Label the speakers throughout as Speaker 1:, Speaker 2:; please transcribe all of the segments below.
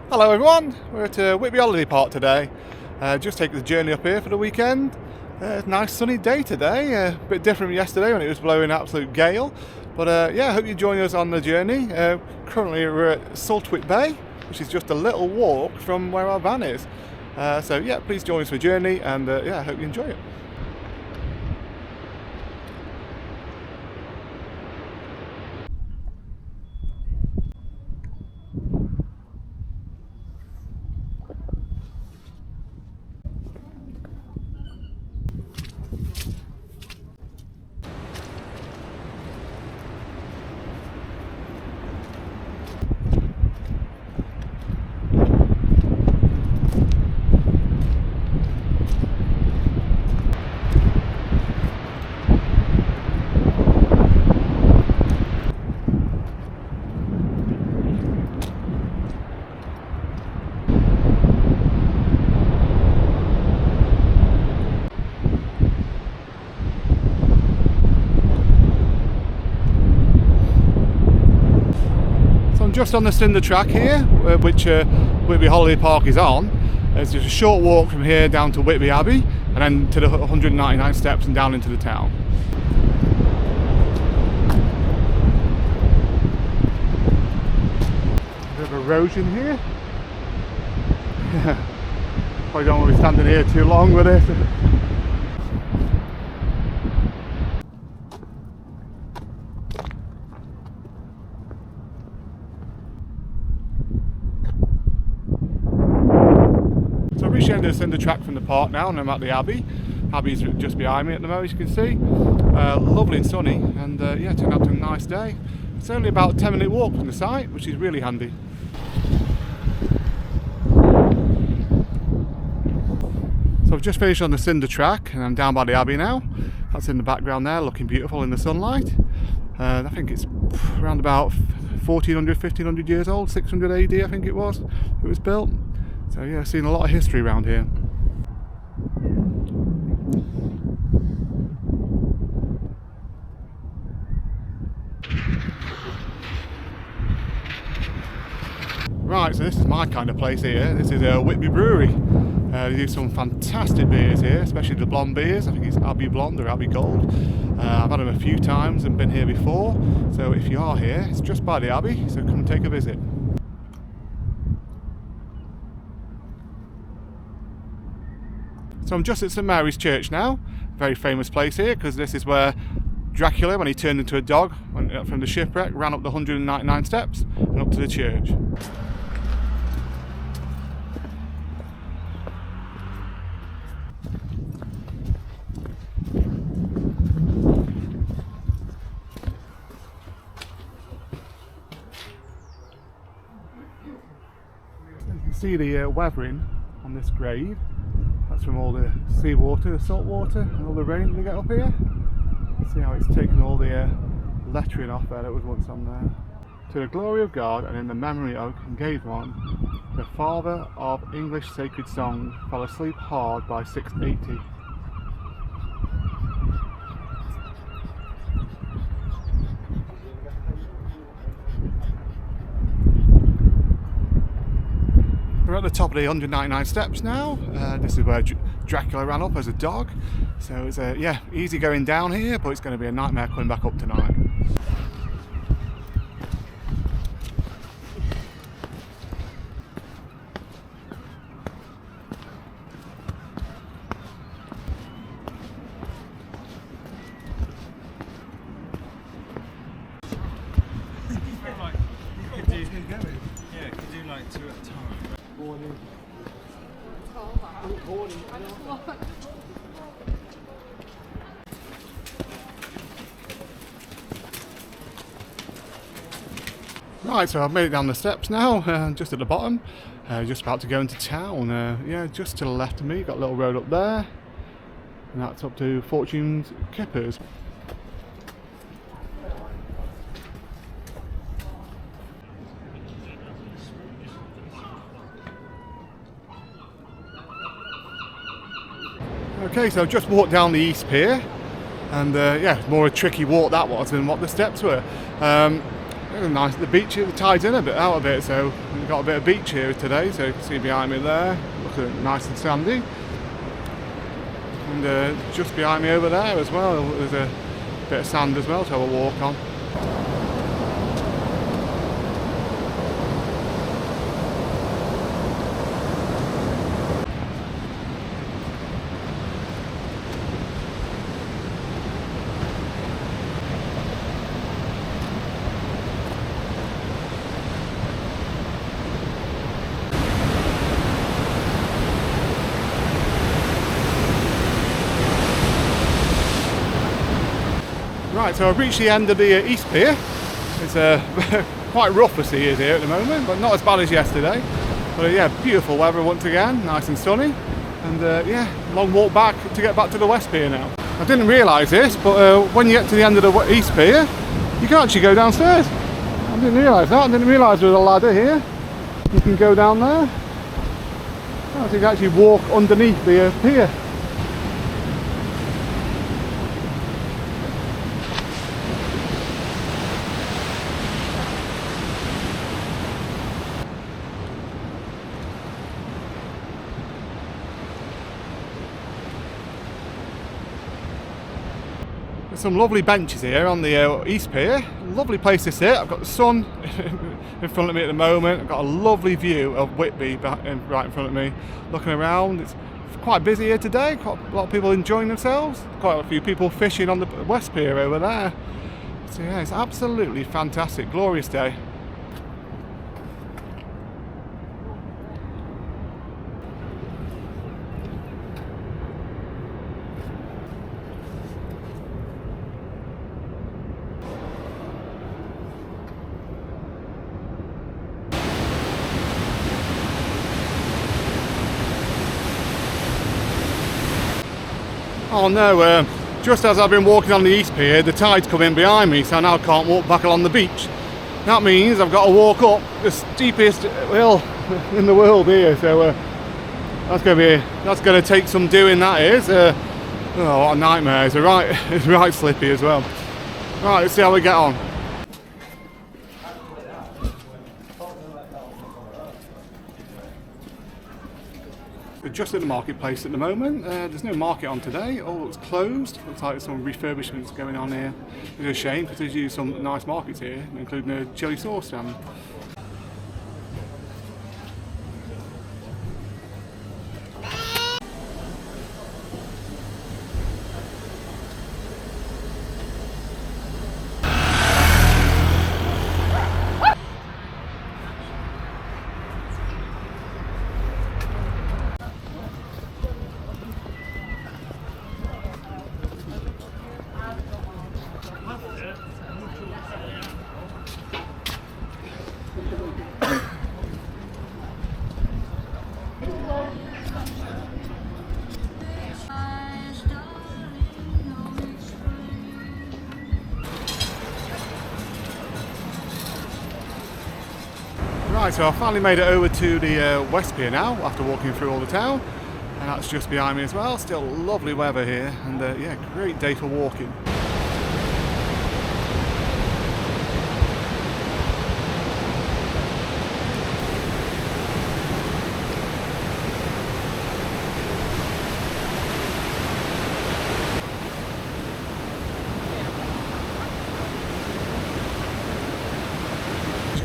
Speaker 1: Hello everyone, we're at Whitby Holiday Park today. Just taking the journey up here for the weekend. Nice sunny day today, a bit different from yesterday when it was blowing absolute gale. But yeah, I hope you join us on the journey. Currently we're at Saltwick Bay, which is just a little walk from where our van is. So yeah, please join us for the journey and yeah, I hope you enjoy it. Just on the cinder track here, which Whitby Holiday Park is on. It's just a short walk from here down to Whitby Abbey and then to the 199 steps and down into the town. A bit of erosion here. Probably don't want to be standing here too long with it. Reaching the end of the cinder track from the park now, and I'm at the Abbey. Abbey's just behind me at the moment, as you can see. Lovely and sunny, and yeah, turned out to be a nice day. It's only about a 10-minute walk from the site, which is really handy. So I've just finished on the cinder track, and I'm down by the Abbey now. That's in the background there, looking beautiful in the sunlight. I think it's around about 1400, 1500 years old, 600 AD I think it was built. So yeah, I've seen a lot of history around here. Right, so this is my kind of place here. This is Whitby Brewery. They do some fantastic beers here, especially the blonde beers. I think it's Abbey Blonde or Abbey Gold. I've had them a few times and been here before. So if you are here, it's just by the Abbey, so come and take a visit. So I'm just at St Mary's Church now, very famous place here because this is where Dracula, when he turned into a dog from the shipwreck, ran up the 199 steps and up to the church. You can see the weathering on this grave. That's from all the seawater, the salt water, and all the rain they get up here. See how it's taken all the lettering off there that was once on there. To the glory of God and in the memory of King the father of English sacred song, fell asleep hard by 680. We're at the top of the 199 steps now. This is where Dracula ran up as a dog. So it's yeah, easy going down here, but it's going to be a nightmare coming back up tonight.
Speaker 2: Yeah, could do like 2 at a time.
Speaker 1: Right, so I've made it down the steps now, just at the bottom, just about to go into town. Yeah, just to the left of me, got a little road up there, and that's up to Fortune's Kippers. Okay, so I've just walked down the East Pier, and yeah, more a tricky walk that was than what the steps were. Nice. The beach, the tide's in out a bit, so we've got a bit of beach here today. So you can see behind me there, looking nice and sandy. And just behind me over there as well, there's a bit of sand as well to have a walk on. Right, so I've reached the end of the East Pier. It's quite rough as sea is here at the moment, but not as bad as yesterday. But yeah, beautiful weather once again, nice and sunny. And yeah, long walk back to get back to the West Pier now. I didn't realise this, but when you get to the end of the East Pier, you can actually go downstairs. I didn't realise that. I didn't realise there was a ladder here. You can go down there. So you can actually walk underneath the pier. Some lovely benches here on the East Pier. Lovely place to sit. I've got the sun in front of me at the moment. I've got a lovely view of Whitby right in front of me. Looking around, it's quite busy here today. Quite a lot of people enjoying themselves. Quite a few people fishing on the West Pier over there. So yeah, it's absolutely fantastic, glorious day. Oh no, just as I've been walking on the East Pier, the tide's come in behind me, so now I can't walk back along the beach. That means I've got to walk up the steepest hill in the world here, so that's going to take some doing, that is. Oh, what a nightmare, it's right slippy as well. Right, let's see how we get on. We're just at the marketplace at the moment. There's no market on today. All looks closed. Looks like there's some refurbishments going on here. It's a shame because there's usually some nice markets here, including a chili sauce stand. Right, so I finally made it over to the West Pier now, after walking through all the town, and that's just behind me as well. Still lovely weather here, and yeah, great day for walking.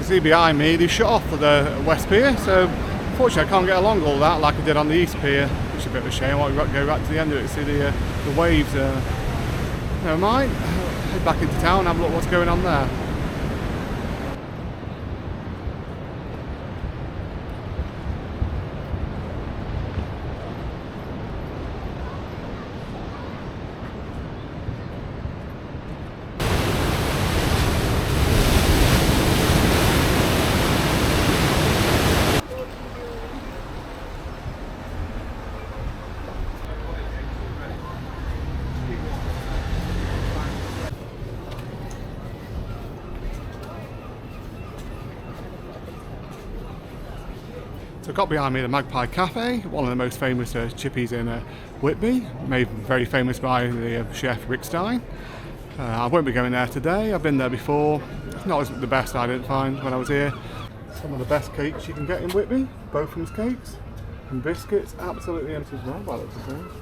Speaker 1: See behind me, they shut off for the West Pier, so unfortunately I can't get along all that like I did on the East Pier, which is a bit of a shame. I want to go right to the end of it, see the waves. Never mind, head back into town and have a look what's going on there. So I've got behind me the Magpie Cafe, one of the most famous chippies in Whitby, made very famous by the chef Rick Stein. I won't be going there today, I've been there before. It's not the best I didn't find when I was here. Some of the best cakes you can get in Whitby, Bofum's cakes and biscuits, absolutely empty as well by the looks of things.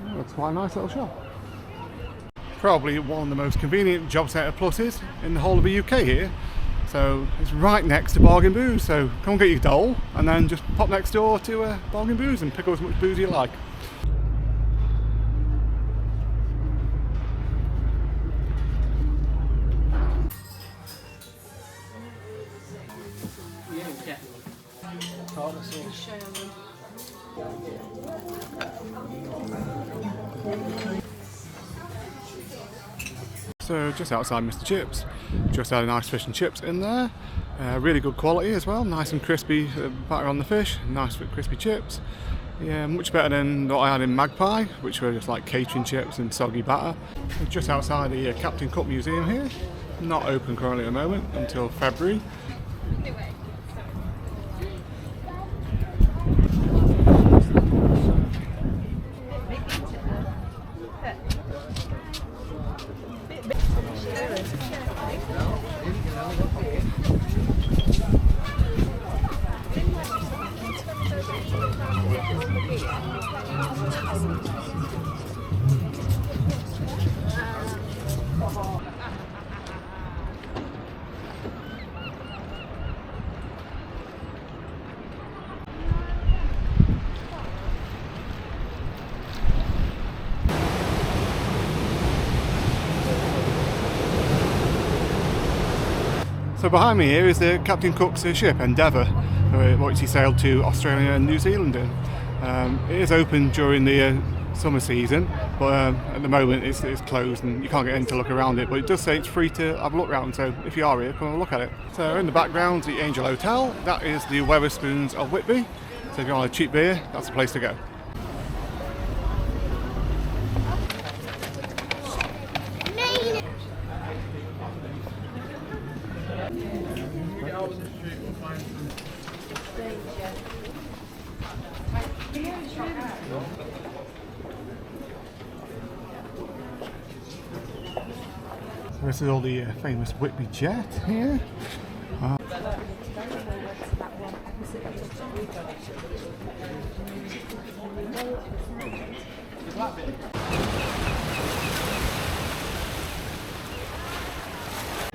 Speaker 1: Oh, it's quite a nice little shop. Probably one of the most convenient job centre pluses in the whole of the UK here. So it's right next to Bargain Booze, so come and get your dole and then just pop next door to Bargain Booze and pick up as much booze you like. So just outside Mr. Chips, just had a nice fish and chips in there, really good quality as well, nice and crispy batter on the fish, nice crispy chips. Yeah, much better than what I had in Magpie, which were just like catering chips and soggy batter. Just outside the Captain Cook Museum here, not open currently at the moment until February. So behind me here is the Captain Cook's ship Endeavor, which he sailed to Australia and New Zealand in. It is open during the summer season, but at the moment it's closed and you can't get in to look around it, but it does say it's free to have a look around, so if you are here, come and look at it. So in the background, the Angel Hotel, that is the Wetherspoons of Whitby, so if you want a cheap beer, that's the place to go. So this is all the famous Whitby jet here.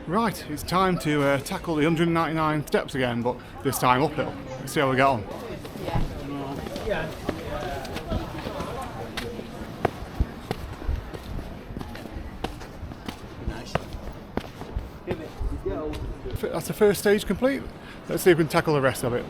Speaker 1: Right, it's time to tackle the 199 steps again, but this time uphill. Let's see how we get on. Yeah. That's the first stage complete. Let's see if we can tackle the rest of it.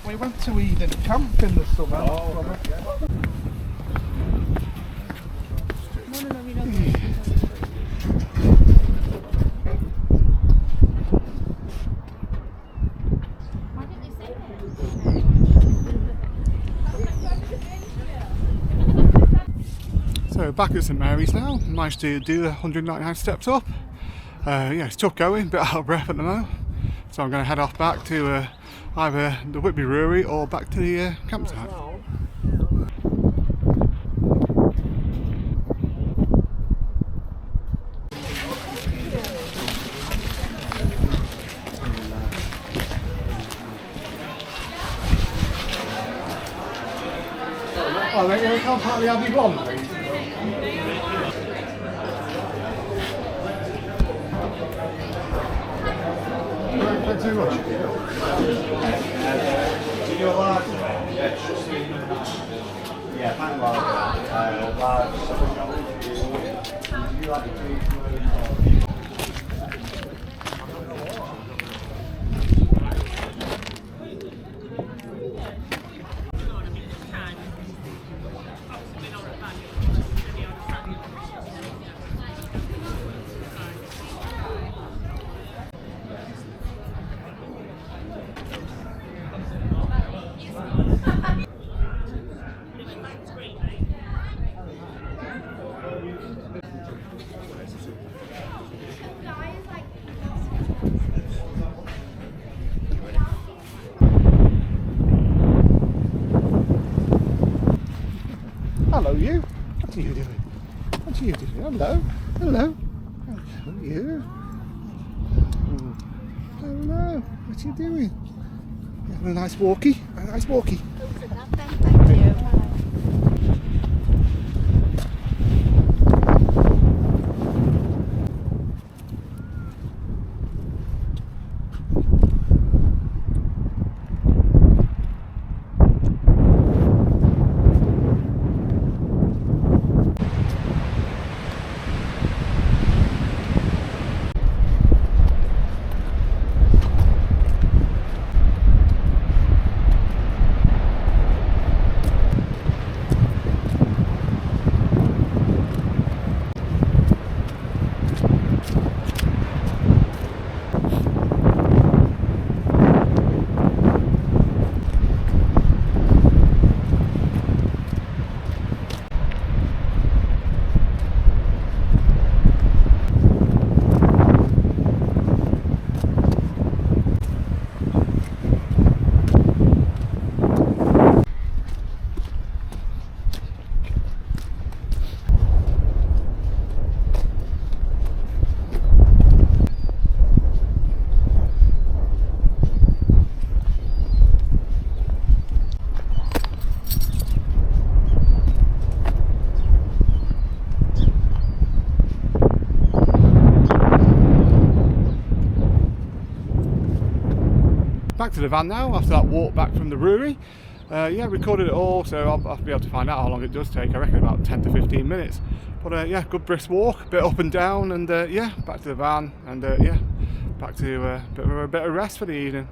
Speaker 3: We went to Eden Camp in the summer.
Speaker 2: Oh,
Speaker 1: So back at St Mary's now, managed to do the 199 steps up. Yeah, it's tough going, bit out of breath at the moment. So I'm going to head off back to either the Whitby Brewery or back to the campsite. Oh, mate, you can't partly have your blonde, please. Thanks very much.
Speaker 2: Do you large? Yeah, fine large. Large. Do you like the
Speaker 1: Hello, you. What are you doing? What are you doing? Hello. Hello. Hello, you. Oh, hello. What are you doing? You having a nice walkie? A nice walkie.
Speaker 4: Thank you.
Speaker 1: Back to the van now after that walk back from the brewery. Yeah, recorded it all, so I'll be able to find out how long it does take. I reckon about 10 to 15 minutes. But yeah, good brisk walk, a bit up and down, and yeah, back to the van, and yeah, back to a bit of rest for the evening.